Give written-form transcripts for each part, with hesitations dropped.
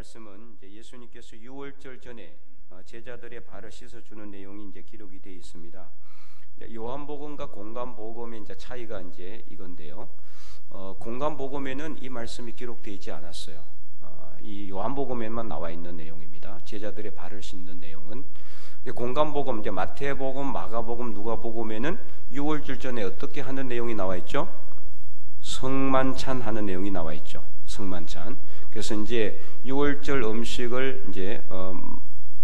말씀은 이제 예수님께서 유월절 전에 제자들의 발을 씻어주는 내용이 이제 기록이 되어 있습니다. 요한복음과 공간복음의 이제 차이가 이제 이건데요. 공간복음에는 이 말씀이 기록되어 있지 않았어요. 이 요한복음에만 나와 있는 내용입니다. 제자들의 발을 씻는 내용은. 공간복음, 이제 마태복음, 마가복음, 누가복음에는 유월절 전에 어떻게 하는 내용이 나와 있죠? 성만찬 하는 내용이 나와 있죠. 성만찬. 그래서 이제 유월절 음식을 이제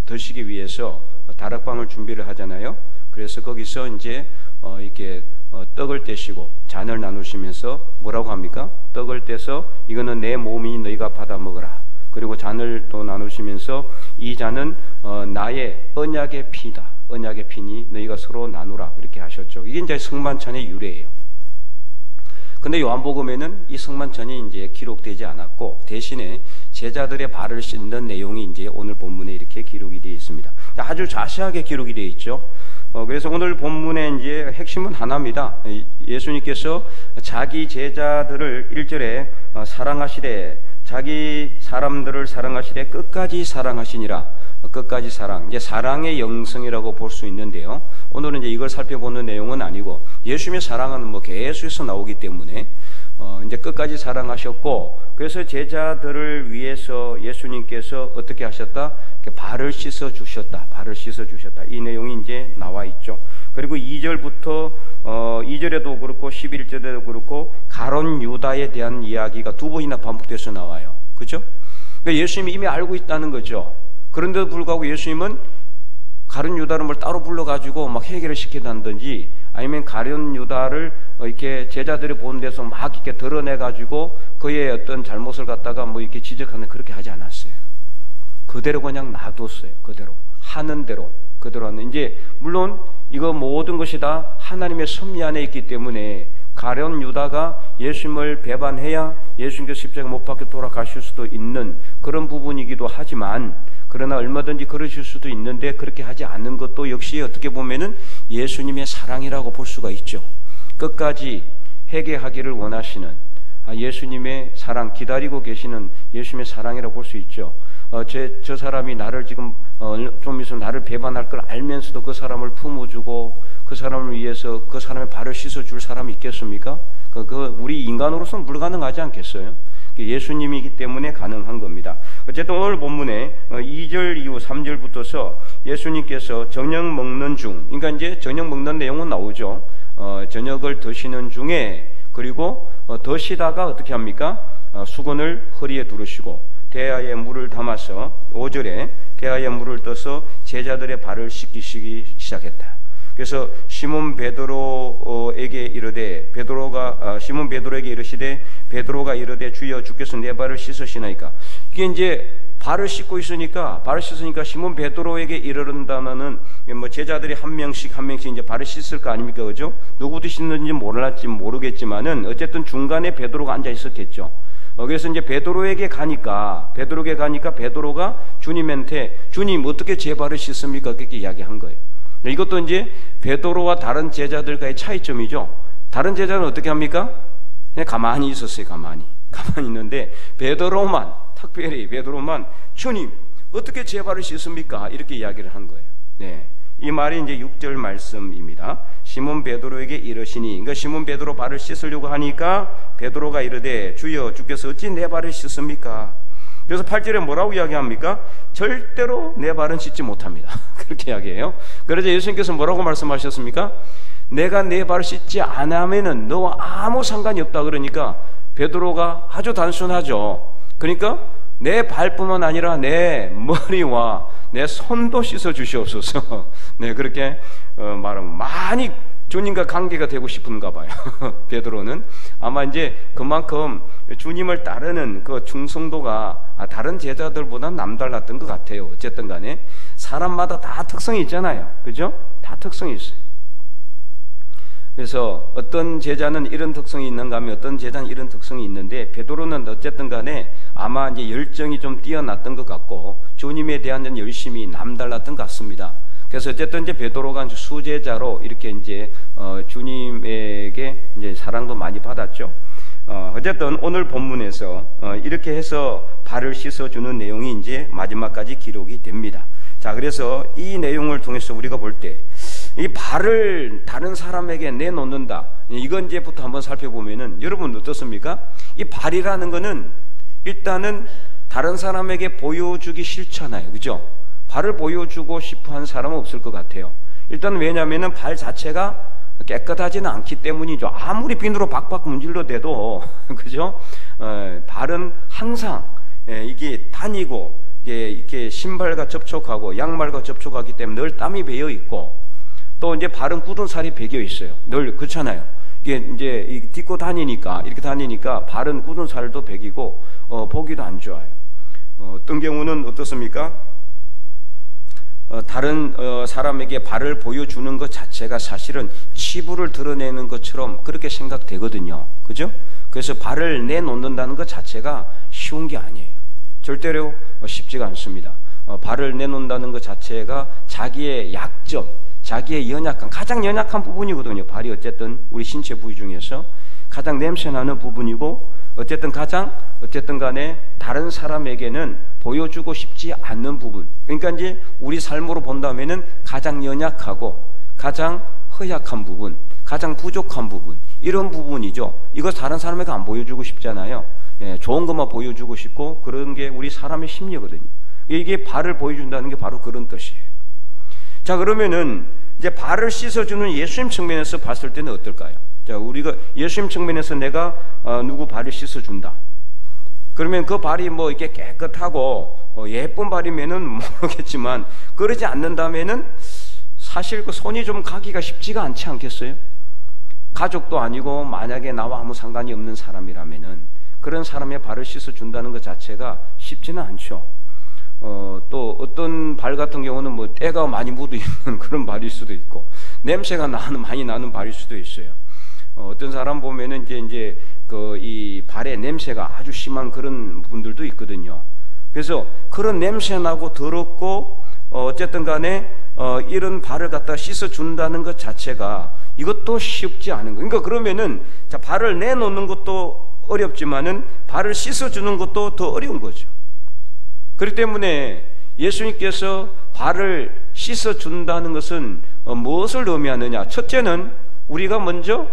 드시기 위해서 다락방을 준비를 하잖아요. 그래서 거기서 이제 이렇게 떡을 떼시고 잔을 나누시면서 뭐라고 합니까? 떡을 떼서 이거는 내 몸이니 너희가 받아 먹어라. 그리고 잔을 또 나누시면서 이 잔은 나의 언약의 피다. 언약의 피니 너희가 서로 나누라. 이렇게 하셨죠. 이게 이제 성만찬의 유래예요. 근데 요한복음에는 이 성만찬이 이제 기록되지 않았고 대신에 제자들의 발을 씻는 내용이 이제 오늘 본문에 이렇게 기록이 되어 있습니다. 아주 자세하게 기록이 되어 있죠. 그래서 오늘 본문의 이제 핵심은 하나입니다. 예수님께서 자기 제자들을 1절에 사랑하시되 자기 사람들을 사랑하시되 끝까지 사랑하시니라. 끝까지 사랑. 이제 사랑의 영성이라고 볼 수 있는데요. 오늘은 이제 이걸 살펴보는 내용은 아니고 예수님의 사랑은 뭐 계속해서 나오기 때문에 이제 끝까지 사랑하셨고 그래서 제자들을 위해서 예수님께서 어떻게 하셨다? 발을 씻어 주셨다. 발을 씻어 주셨다. 이 내용이 이제 나와 있죠. 그리고 2절부터 2절에도 그렇고 11절에도 그렇고 가룟 유다에 대한 이야기가 두 번이나 반복돼서 나와요. 그죠? 그러니까 예수님이 이미 알고 있다는 거죠. 그런데도 불구하고 예수님은 가룟 유다를 뭘 따로 불러가지고 막 해결을 시킨다든지 아니면 가룟 유다를 이렇게 제자들이 보는 데서 막 이렇게 드러내가지고 그의 어떤 잘못을 갖다가 뭐 이렇게 지적하는 그렇게 하지 않았어요. 그대로 그냥 놔뒀어요. 그대로 하는 대로 그대로 하는. 이제 물론 이거 모든 것이 다 하나님의 섭리 안에 있기 때문에 가룟 유다가 예수님을 배반해야 예수님께서 십자가 못 박혀 돌아가실 수도 있는 그런 부분이기도 하지만 그러나 얼마든지 그러실 수도 있는데 그렇게 하지 않는 것도 역시 어떻게 보면은 예수님의 사랑이라고 볼 수가 있죠. 끝까지 회개하기를 원하시는 예수님의 사랑, 기다리고 계시는 예수님의 사랑이라고 볼 수 있죠. 저 사람이 나를 지금 좀 있으면 나를 배반할 걸 알면서도 그 사람을 품어주고 그 사람을 위해서 그 사람의 발을 씻어줄 사람이 있겠습니까? 우리 인간으로서는 불가능하지 않겠어요? 예수님이기 때문에 가능한 겁니다. 어쨌든 오늘 본문에 2절 이후 3절부터서 예수님께서 저녁 먹는 중, 그러니까 이제 저녁 먹는 내용은 나오죠. 저녁을 드시는 중에 그리고 드시다가 어떻게 합니까? 수건을 허리에 두르시고 대야에 물을 담아서 5절에 대야에 물을 떠서 제자들의 발을 씻기시기 시작했다. 그래서 시몬 베드로에게 이르되 시몬 베드로에게 이르시되 베드로가 이르되 주여 주께서 내 발을 씻으시나이까. 이게 이제 발을 씻고 있으니까 발을 씻으니까 시몬 베드로에게 이르른다면은 뭐 제자들이 한 명씩 이제 발을 씻을 거 아닙니까, 그죠? 누구도 씻는지 모르겠지만은 어쨌든 중간에 베드로가 앉아 있었겠죠. 그래서 이제 베드로에게 가니까 베드로가 주님한테 주님 어떻게 제 발을 씻습니까? 그렇게 이야기한 거예요. 이것도 이제 베드로와 다른 제자들과의 차이점이죠. 다른 제자는 어떻게 합니까? 그냥 가만히 있었어요. 가만히 있는데 특별히 베드로만 주님 어떻게 제 발을 씻습니까? 이렇게 이야기를 한 거예요. 네. 이 말이 이제 6절 말씀입니다. 시몬 베드로에게 이르시니, 그러니까 시몬 베드로 발을 씻으려고 하니까 베드로가 이르되 주여 주께서 어찌 내 발을 씻습니까? 그래서 8절에 뭐라고 이야기합니까? 절대로 내 발은 씻지 못합니다. 그렇게 이야기해요. 그래서 예수님께서 뭐라고 말씀하셨습니까? 내가 내 발을 씻지 않으면은 너와 아무 상관이 없다. 그러니까 베드로가 아주 단순하죠. 그러니까 내 발뿐만 아니라 내 머리와 내 손도 씻어 주시옵소서. 네, 그렇게 말하면 많이 주님과 관계가 되고 싶은가 봐요. 베드로는 아마 이제 그만큼 주님을 따르는 그 충성도가 다른 제자들보다 남달랐던 것 같아요. 어쨌든 간에 사람마다 다 특성이 있잖아요. 그죠? 다 특성이 있어요. 그래서 어떤 제자는 이런 특성이 있는가 하면 어떤 제자는 이런 특성이 있는데 베드로는 어쨌든 간에 아마 이제 열정이 좀 뛰어났던 것 같고 주님에 대한 열심이 남달랐던 것 같습니다. 그래서 어쨌든 이제 베드로가 수제자로 이렇게 이제 주님에게 이제 사랑도 많이 받았죠. 어쨌든 오늘 본문에서 이렇게 해서 발을 씻어주는 내용이 이제 마지막까지 기록이 됩니다. 자, 그래서 이 내용을 통해서 우리가 볼 때 이 발을 다른 사람에게 내놓는다, 이건 이제부터 한번 살펴보면은 여러분 어떻습니까? 이 발이라는 거는 일단은 다른 사람에게 보여주기 싫잖아요, 그죠? 발을 보여주고 싶어 하는 사람은 없을 것 같아요. 일단 왜냐하면은 발 자체가 깨끗하지는 않기 때문이죠. 아무리 비누로 박박 문질러 대도 그죠? 발은 항상 이게 다니고 이렇게 신발과 접촉하고 양말과 접촉하기 때문에 늘 땀이 배어 있고, 또 이제 발은 굳은 살이 배겨 있어요. 늘 그렇잖아요. 이게 이제 딛고 다니니까, 이렇게 다니니까 발은 굳은 살도 배기고 보기도 안 좋아요. 어떤 경우는 어떻습니까? 다른 사람에게 발을 보여주는 것 자체가 사실은 치부를 드러내는 것처럼 그렇게 생각되거든요, 그죠? 그래서 발을 내놓는다는 것 자체가 쉬운 게 아니에요. 절대로 쉽지가 않습니다. 발을 내놓는다는 것 자체가 자기의 약점, 자기의 연약한, 가장 연약한 부분이거든요. 발이 어쨌든 우리 신체 부위 중에서 가장 냄새나는 부분이고, 어쨌든 간에 다른 사람에게는 보여주고 싶지 않는 부분, 그러니까 이제 우리 삶으로 본다면은 가장 연약하고 가장 허약한 부분, 가장 부족한 부분, 이런 부분이죠. 이거 다른 사람에게 안 보여주고 싶잖아요. 좋은 것만 보여주고 싶고, 그런 게 우리 사람의 심리거든요. 이게 발을 보여준다는 게 바로 그런 뜻이에요. 자, 그러면은 이제 발을 씻어주는 예수님 측면에서 봤을 때는 어떨까요? 자, 우리가 예수님 측면에서 내가 누구 발을 씻어준다, 그러면 그 발이 뭐 이렇게 깨끗하고 예쁜 발이면은 모르겠지만, 그러지 않는다면은 사실 그 손이 좀 가기가 쉽지가 않지 않겠어요? 가족도 아니고 만약에 나와 아무 상관이 없는 사람이라면은 그런 사람의 발을 씻어준다는 것 자체가 쉽지는 않죠. 또 어떤 발 같은 경우는 뭐 때가 많이 묻어 있는 그런 발일 수도 있고, 냄새가 많이 나는 발일 수도 있어요. 어떤 사람 보면은 이제 이 발에 냄새가 아주 심한 그런 분들도 있거든요. 그래서 그런 냄새 나고 더럽고 어쨌든 간에 이런 발을 갖다 씻어준다는 것 자체가 이것도 쉽지 않은 거예요. 그러니까 그러면은 자, 발을 내놓는 것도 어렵지만은 발을 씻어주는 것도 더 어려운 거죠. 그렇기 때문에 예수님께서 발을 씻어준다는 것은 무엇을 의미하느냐? 첫째는 우리가 먼저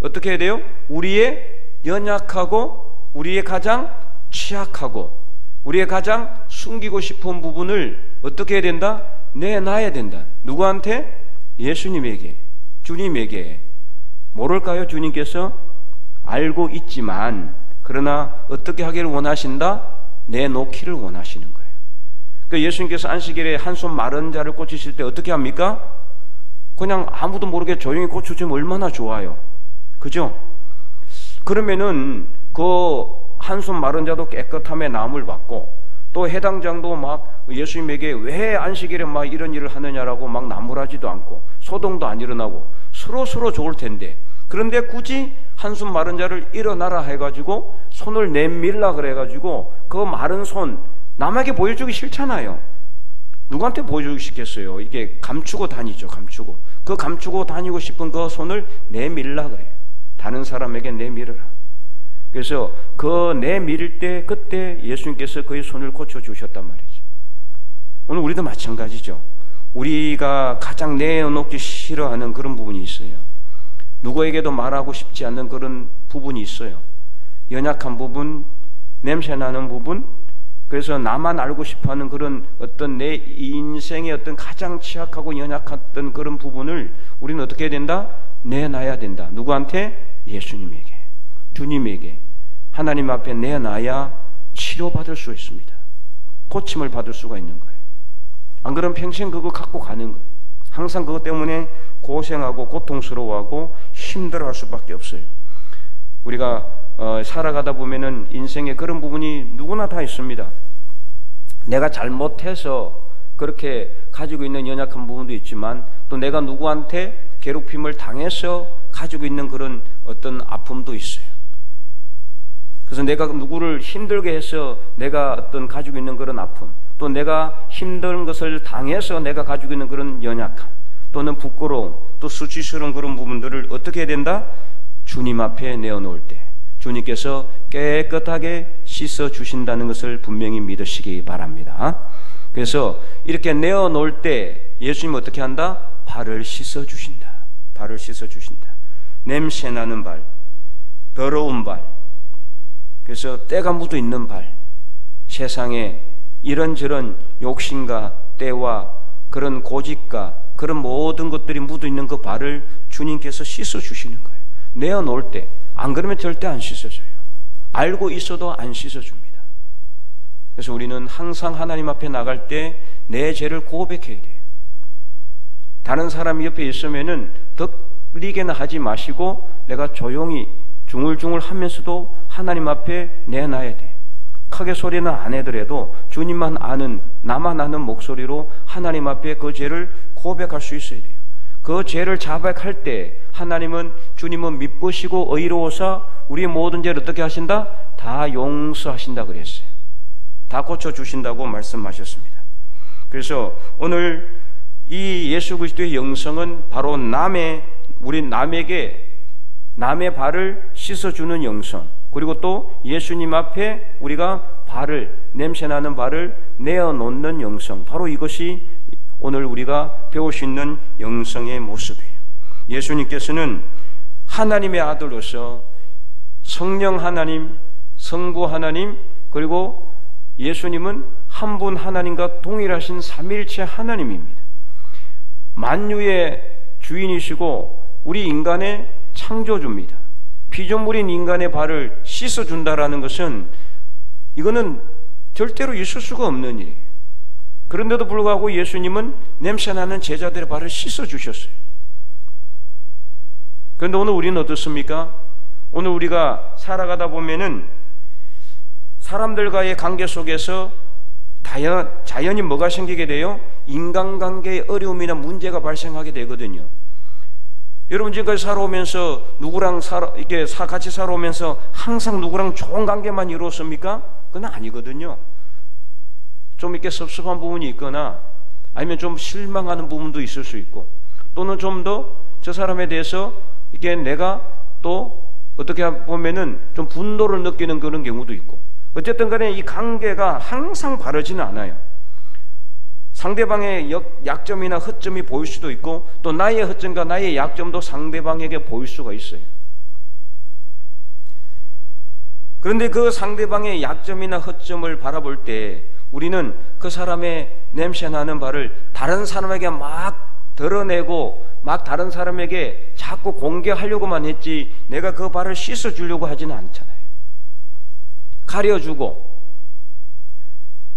어떻게 해야 돼요? 우리의 연약하고 우리의 가장 취약하고 우리의 가장 숨기고 싶은 부분을 어떻게 해야 된다? 내놔야 된다. 누구한테? 예수님에게, 주님에게. 모를까요? 주님께서 알고 있지만, 그러나 어떻게 하기를 원하신다? 내놓기를 원하시는 거예요. 그러니까 예수님께서 안식일에 한손 마른 자를 고치실 때 어떻게 합니까? 그냥 아무도 모르게 조용히 고쳐주면 얼마나 좋아요, 그죠? 그러면은 그 한손 마른 자도 깨끗함의 나음을 받고, 또 해당장도 막 예수님에게 왜 안식일에 막 이런 일을 하느냐라고 막 나무라지도 않고 소동도 안 일어나고 서로 좋을 텐데, 그런데 굳이 한손 마른 자를 일어나라 해가지고 손을 내밀라 그래가지고 그 마른 손 남에게 보여주기 싫잖아요. 누구한테 보여주기 싫겠어요? 이게 감추고 다니죠. 감추고 다니고 싶은 그 손을 내밀라 그래요. 다른 사람에게 내밀어라. 그래서 그 내밀 때, 그때 예수님께서 그의 손을 고쳐주셨단 말이죠. 오늘 우리도 마찬가지죠. 우리가 가장 내놓기 싫어하는 그런 부분이 있어요. 누구에게도 말하고 싶지 않는 그런 부분이 있어요. 연약한 부분, 냄새나는 부분. 그래서 나만 알고 싶어하는 그런 어떤 내 인생의 어떤 가장 취약하고 연약했던 그런 부분을 우리는 어떻게 해야 된다? 내놔야 된다. 누구한테? 예수님에게, 주님에게, 하나님 앞에 내놔야 치료받을 수 있습니다. 고침을 받을 수가 있는 거예요. 안 그러면 평생 그거 갖고 가는 거예요. 항상 그것 때문에 고생하고 고통스러워하고 힘들어할 수밖에 없어요. 우리가 살아가다 보면은 인생에 그런 부분이 누구나 다 있습니다. 내가 잘못해서 그렇게 가지고 있는 연약한 부분도 있지만, 또 내가 누구한테 괴롭힘을 당해서 가지고 있는 그런 어떤 아픔도 있어요. 그래서 내가 누구를 힘들게 해서 내가 어떤 가지고 있는 그런 아픔, 또 내가 힘든 것을 당해서 내가 가지고 있는 그런 연약함, 또는 부끄러움, 또 수치스러운 그런 부분들을 어떻게 해야 된다? 주님 앞에 내어놓을 때, 주님께서 깨끗하게 씻어 주신다는 것을 분명히 믿으시기 바랍니다. 그래서 이렇게 내어놓을 때 예수님 어떻게 한다? 발을 씻어 주신다. 발을 씻어 주신다. 냄새나는 발, 더러운 발, 그래서 때가 묻어 있는 발, 세상에 이런저런 욕심과 때와 그런 고집과 그런 모든 것들이 묻어 있는 그 발을 주님께서 씻어 주시는 거예요. 내어놓을 때. 안 그러면 절대 안 씻어줘요. 알고 있어도 안 씻어줍니다. 그래서 우리는 항상 하나님 앞에 나갈 때 내 죄를 고백해야 돼요. 다른 사람이 옆에 있으면은 덧리게나 하지 마시고 내가 조용히 중얼중얼 하면서도 하나님 앞에 내놔야 돼요. 크게 소리는 안 해더라도 주님만 아는, 나만 아는 목소리로 하나님 앞에 그 죄를 고백할 수 있어야 돼요. 그 죄를 자백할 때 하나님은, 주님은 미쁘시고 의로워서 우리의 모든 죄를 어떻게 하신다? 다 용서하신다 그랬어요. 다 고쳐주신다고 말씀하셨습니다. 그래서 오늘 이 예수 그리스도의 영성은 바로 우리 남에게 남의 발을 씻어주는 영성, 그리고 또 예수님 앞에 우리가 냄새나는 발을 내어놓는 영성, 바로 이것이 오늘 우리가 배울 수 있는 영성의 모습이에요. 예수님께서는 하나님의 아들로서 성령 하나님, 성부 하나님, 그리고 예수님은 한 분 하나님과 동일하신 삼일체 하나님입니다. 만유의 주인이시고 우리 인간의 창조주입니다. 피조물인 인간의 발을 씻어준다라는 것은 이거는 절대로 있을 수가 없는 일이에요. 그런데도 불구하고 예수님은 냄새나는 제자들의 발을 씻어주셨어요. 그런데 오늘 우리는 어떻습니까? 오늘 우리가 살아가다 보면은 사람들과의 관계 속에서 자연히 뭐가 생기게 돼요? 인간관계의 어려움이나 문제가 발생하게 되거든요. 여러분 지금까지 살아오면서 누구랑 같이 살아오면서 항상 누구랑 좋은 관계만 이루었습니까? 그건 아니거든요. 좀 이렇게 섭섭한 부분이 있거나 아니면 좀 실망하는 부분도 있을 수 있고, 또는 좀 더 저 사람에 대해서 이게 내가 또 어떻게 보면은 좀 분노를 느끼는 그런 경우도 있고, 어쨌든 간에 이 관계가 항상 바르지는 않아요. 상대방의 약점이나 허점이 보일 수도 있고, 또 나의 허점과 나의 약점도 상대방에게 보일 수가 있어요. 그런데 그 상대방의 약점이나 허점을 바라볼 때 우리는 그 사람의 냄새나는 발을 다른 사람에게 막 드러내고 막 다른 사람에게 자꾸 공개하려고만 했지, 내가 그 발을 씻어주려고 하지는 않잖아요. 가려주고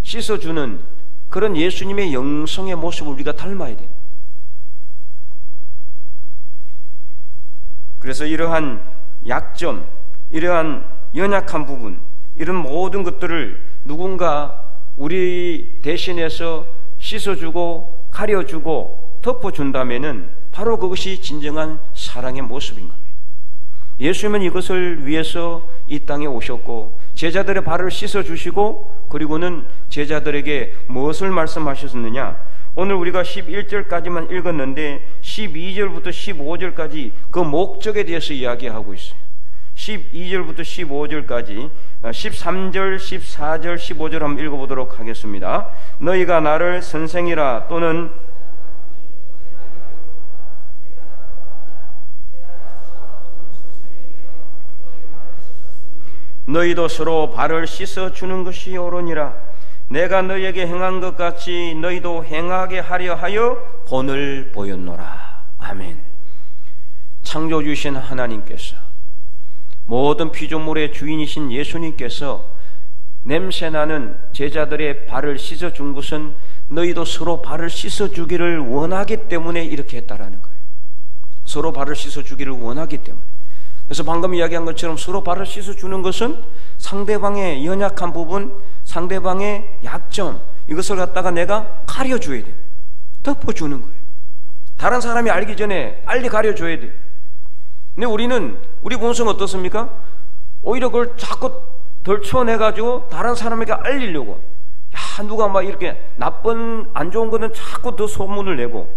씻어주는 그런 예수님의 영성의 모습을 우리가 닮아야 돼요. 그래서 이러한 약점, 이러한 연약한 부분, 이런 모든 것들을 누군가 우리 대신해서 씻어주고 가려주고 덮어준다면은 바로 그것이 진정한 사랑의 모습인 겁니다. 예수님은 이것을 위해서 이 땅에 오셨고 제자들의 발을 씻어주시고, 그리고는 제자들에게 무엇을 말씀하셨느냐? 오늘 우리가 11절까지만 읽었는데 12절부터 15절까지 그 목적에 대해서 이야기하고 있어요. 12절부터 15절까지 13절, 14절, 15절 한번 읽어보도록 하겠습니다. 너희가 나를 선생이라 또는 너희도 서로 발을 씻어주는 것이 옳으니라. 내가 너희에게 행한 것 같이 너희도 행하게 하려 하여 본을 보였노라. 아멘. 창조주신 하나님께서, 모든 피조물의 주인이신 예수님께서 냄새나는 제자들의 발을 씻어준 것은 너희도 서로 발을 씻어주기를 원하기 때문에 이렇게 했다라는 거예요. 서로 발을 씻어주기를 원하기 때문에. 그래서 방금 이야기한 것처럼 서로 발을 씻어주는 것은 상대방의 연약한 부분, 상대방의 약점, 이것을 갖다가 내가 가려줘야 돼요. 덮어주는 거예요. 다른 사람이 알기 전에 빨리 가려줘야 돼요. 근데 우리 본성은 어떻습니까? 오히려 그걸 자꾸 덜쳐내가지고 다른 사람에게 알리려고, 누가 막 이렇게 나쁜 안 좋은 거는 자꾸 더 소문을 내고,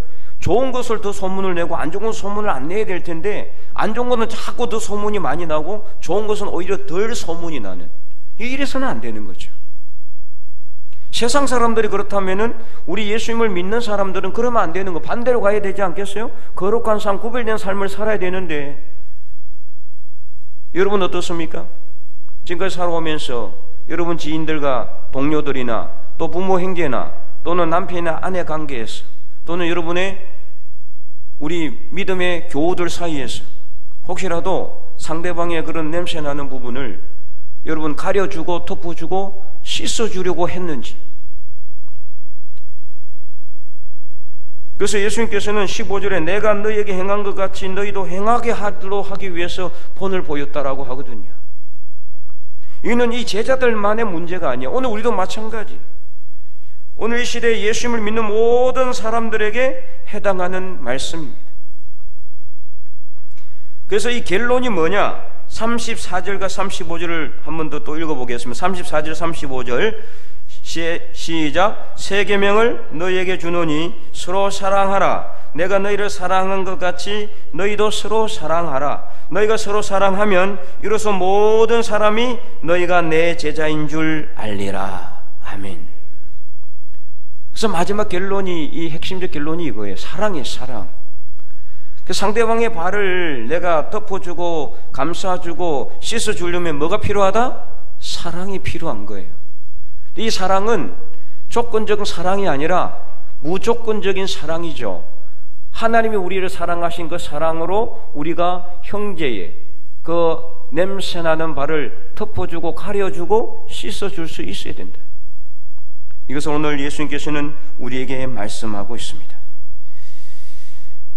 좋은 것을 더 소문을 내고 안 좋은 것은 소문을 안 내야 될 텐데, 안 좋은 것은 자꾸 더 소문이 많이 나고 좋은 것은 오히려 덜 소문이 나는, 이래서는 안 되는 거죠. 세상 사람들이 그렇다면은 우리 예수님을 믿는 사람들은 그러면 안 되는 거, 반대로 가야 되지 않겠어요? 거룩한 삶, 구별된 삶을 살아야 되는데, 여러분 어떻습니까? 지금까지 살아오면서 여러분 지인들과 동료들이나 또 부모 형제나 또는 남편이나 아내 관계에서 또는 여러분의 우리 믿음의 교우들 사이에서 혹시라도 상대방의 그런 냄새나는 부분을 여러분 가려주고 덮어주고 씻어주려고 했는지. 그래서 예수님께서는 15절에 내가 너희에게 행한 것 같이 너희도 행하게 하도록 하기 위해서 본을 보였다라고 하거든요. 이는 이 제자들만의 문제가 아니에요. 오늘 우리도 마찬가지. 오늘 이 시대에 예수님을 믿는 모든 사람들에게 해당하는 말씀입니다. 그래서 이 결론이 뭐냐? 34절과 35절을 한 번 더 또 읽어보겠습니다. 34절 35절 시작. 새 계명을 너희에게 주노니 서로 사랑하라. 내가 너희를 사랑한 것 같이 너희도 서로 사랑하라. 너희가 서로 사랑하면 이로써 모든 사람이 너희가 내 제자인 줄 알리라. 아멘. 그래서 마지막 결론이, 이 핵심적 결론이 이거예요. 사랑이에요. 사랑. 상대방의 발을 내가 덮어주고 감싸주고 씻어주려면 뭐가 필요하다? 사랑이 필요한 거예요. 이 사랑은 조건적인 사랑이 아니라 무조건적인 사랑이죠. 하나님이 우리를 사랑하신 그 사랑으로 우리가 형제의 그 냄새나는 발을 덮어주고 가려주고 씻어줄 수 있어야 된다. 이것을 오늘 예수님께서는 우리에게 말씀하고 있습니다.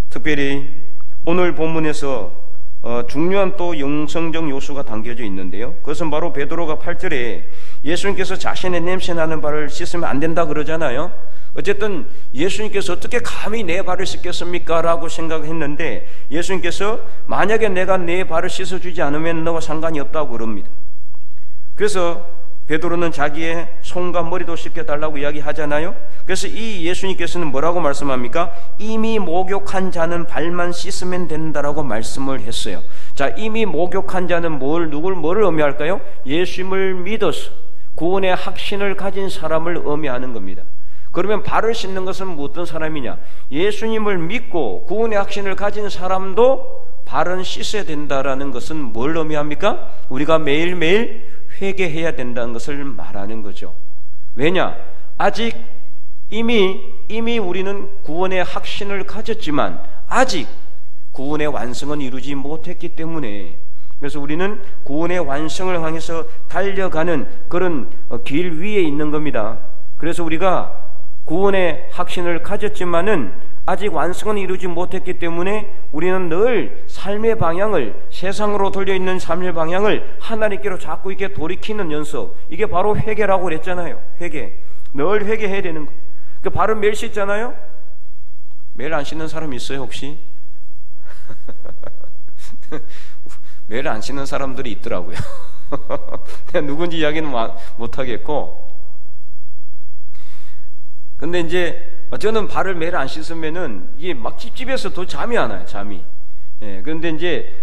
특별히 오늘 본문에서 중요한 또 영성적 요소가 담겨져 있는데요. 그것은 바로 베드로가 8절에 예수님께서 자신의 냄새나는 발을 씻으면 안 된다 그러잖아요. 어쨌든 예수님께서 어떻게 감히 내 발을 씻겠습니까? 라고 생각했는데 예수님께서 만약에 내가 내 발을 씻어주지 않으면 너와 상관이 없다고 그럽니다. 그래서 베드로는 자기의 손과 머리도 씻겨달라고 이야기하잖아요. 그래서 이 예수님께서는 뭐라고 말씀합니까? 이미 목욕한 자는 발만 씻으면 된다라고 말씀을 했어요. 자, 이미 목욕한 자는 뭐를 의미할까요? 예수님을 믿어서 구원의 확신을 가진 사람을 의미하는 겁니다. 그러면 발을 씻는 것은 어떤 사람이냐? 예수님을 믿고 구원의 확신을 가진 사람도 발은 씻어야 된다라는 것은 뭘 의미합니까? 우리가 매일매일 회개해야 된다는 것을 말하는 거죠. 왜냐? 아직 이미 우리는 구원의 확신을 가졌지만 아직 구원의 완성은 이루지 못했기 때문에, 그래서 우리는 구원의 완성을 향해서 달려가는 그런 길 위에 있는 겁니다. 그래서 우리가 구원의 확신을 가졌지만은 아직 완성은 이루지 못했기 때문에 우리는 늘 삶의 방향을, 세상으로 돌려있는 삶의 방향을 하나님께로 자꾸 이렇게 돌이키는 연습, 이게 바로 회개라고 그랬잖아요. 회개. 늘 회개해야 되는 거. 그 발은 매일 씻잖아요. 매일 안 씻는 사람 있어요 혹시? 매일 안 씻는 사람들이 있더라고요. 누군지 이야기는 못하겠고, 근데 이제 저는 발을 매일 안 씻으면은 이게 막 찝찝해서 도 잠이 안 와요, 잠이. 예, 그런데 이제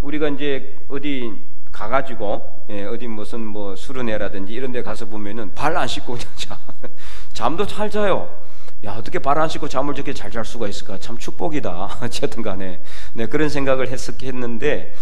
우리가 이제 어디 가가지고, 예, 어디 무슨 뭐 수련회라든지 이런 데 가서 보면은 발 안 씻고 그냥 잠도 잘 자요. 야, 어떻게 발 안 씻고 잠을 저렇게 잘 잘 수가 있을까? 참 축복이다. 어쨌든 간에. 네, 그런 생각을 했는데,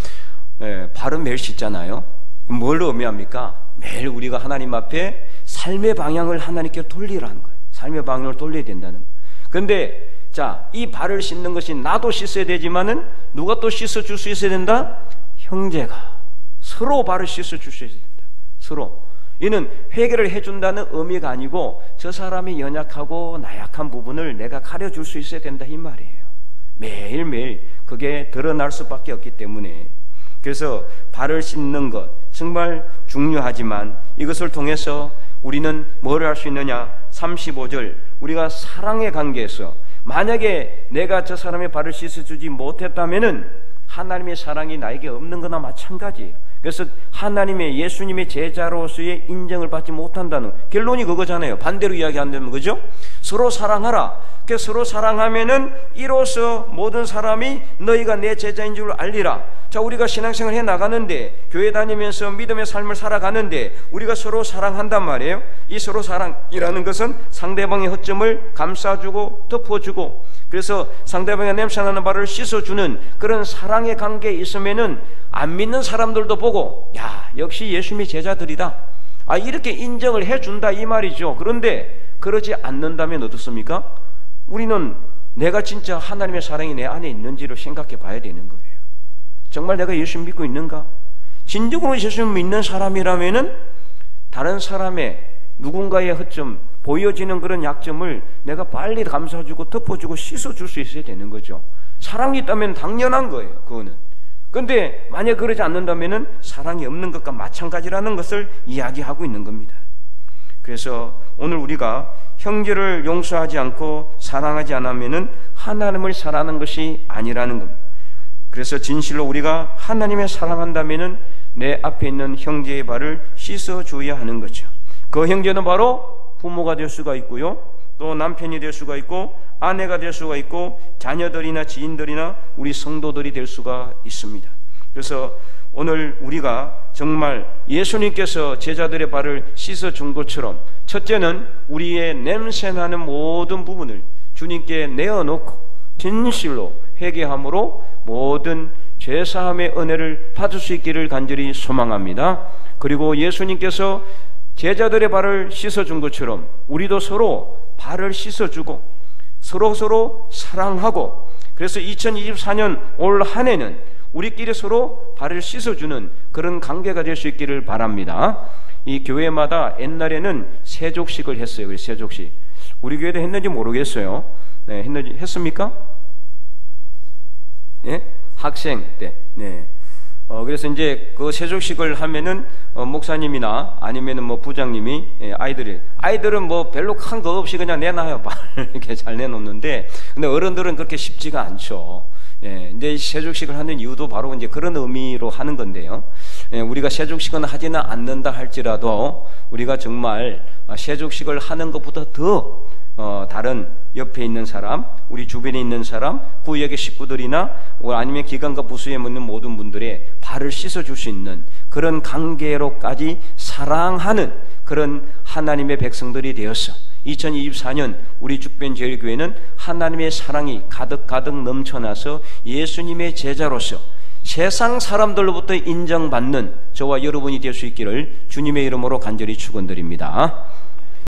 예, 발은 매일 씻잖아요. 뭘 의미합니까? 매일 우리가 하나님 앞에 삶의 방향을 하나님께 돌리라는 거예요. 삶의 방향을 돌려야 된다는 거예요. 그런데 자, 이 발을 씻는 것이 나도 씻어야 되지만은 누가 또 씻어줄 수 있어야 된다? 형제가 서로 발을 씻어줄 수 있어야 된다. 서로. 이는 회개를 해준다는 의미가 아니고 저 사람이 연약하고 나약한 부분을 내가 가려줄 수 있어야 된다 이 말이에요. 매일매일 그게 드러날 수밖에 없기 때문에, 그래서 발을 씻는 것 정말 중요하지만 이것을 통해서 우리는 뭘 할 수 있느냐? 35절, 우리가 사랑의 관계에서 만약에 내가 저 사람의 발을 씻어주지 못했다면은 하나님의 사랑이 나에게 없는 거나 마찬가지예요. 그래서 하나님의, 예수님의 제자로서의 인정을 받지 못한다는 결론이 그거잖아요. 반대로 이야기한다면 그죠? 서로 사랑하라. 그렇게 서로 사랑하면은 이로써 모든 사람이 너희가 내 제자인 줄 알리라. 자, 우리가 신앙생활 해 나가는데, 교회 다니면서 믿음의 삶을 살아가는데 우리가 서로 사랑한단 말이에요. 이 서로 사랑이라는 것은 상대방의 허점을 감싸주고 덮어주고, 그래서 상대방의 냄새나는 바를 씻어주는 그런 사랑의 관계에 있으면은 안 믿는 사람들도 보고, 야, 역시 예수님의 제자들이다, 이렇게 인정을 해준다 이 말이죠. 그런데 그러지 않는다면 어떻습니까? 우리는 내가 진짜 하나님의 사랑이 내 안에 있는지를 생각해 봐야 되는 거예요. 정말 내가 예수 믿고 있는가? 진정으로 예수 믿는 사람이라면은 다른 사람의 누군가의 허점, 보여지는 그런 약점을 내가 빨리 감싸주고 덮어주고 씻어줄 수 있어야 되는 거죠. 사랑이 있다면 당연한 거예요, 그거는. 그런데 만약 그러지 않는다면은 사랑이 없는 것과 마찬가지라는 것을 이야기하고 있는 겁니다. 그래서 오늘 우리가 형제를 용서하지 않고 사랑하지 않으면은 하나님을 사랑하는 것이 아니라는 겁니다. 그래서 진실로 우리가 하나님을 사랑한다면은 내 앞에 있는 형제의 발을 씻어줘야 하는 거죠. 그 형제는 바로 부모가 될 수가 있고요, 또 남편이 될 수가 있고, 아내가 될 수가 있고, 자녀들이나 지인들이나 우리 성도들이 될 수가 있습니다. 그래서 오늘 우리가 정말 예수님께서 제자들의 발을 씻어준 것처럼, 첫째는 우리의 냄새나는 모든 부분을 주님께 내어놓고 진실로 회개함으로 모든 죄사함의 은혜를 받을 수 있기를 간절히 소망합니다. 그리고 예수님께서 제자들의 발을 씻어준 것처럼 우리도 서로 발을 씻어주고 서로 사랑하고, 그래서 2024년 올 한 해는 우리끼리 서로 발을 씻어주는 그런 관계가 될 수 있기를 바랍니다. 이 교회마다 옛날에는 세족식을 했어요. 우리 세족식. 우리 교회도 했는지 모르겠어요. 네, 했습니까? 예? 학생 때. 네. 그래서 이제 그 세족식을 하면은 목사님이나 아니면은 뭐 부장님이, 아이들은 뭐 별로 큰 거 없이 그냥 내놔요. 이렇게 잘 내놓는데, 근데 어른들은 그렇게 쉽지가 않죠. 이제 세족식을 하는 이유도 바로 이제 그런 의미로 하는 건데요. 우리가 세족식은 하지는 않는다 할지라도 우리가 정말 세족식을 하는 것보다 더 다른 옆에 있는 사람, 우리 주변에 있는 사람, 구역의 식구들이나 아니면 기관과 부수에 있는 모든 분들의 발을 씻어줄 수 있는 그런 관계로까지 사랑하는 그런 하나님의 백성들이 되어서 2024년 우리 죽변제일교회는 하나님의 사랑이 가득가득 넘쳐나서 예수님의 제자로서 세상 사람들로부터 인정받는 저와 여러분이 될 수 있기를 주님의 이름으로 간절히 축원드립니다.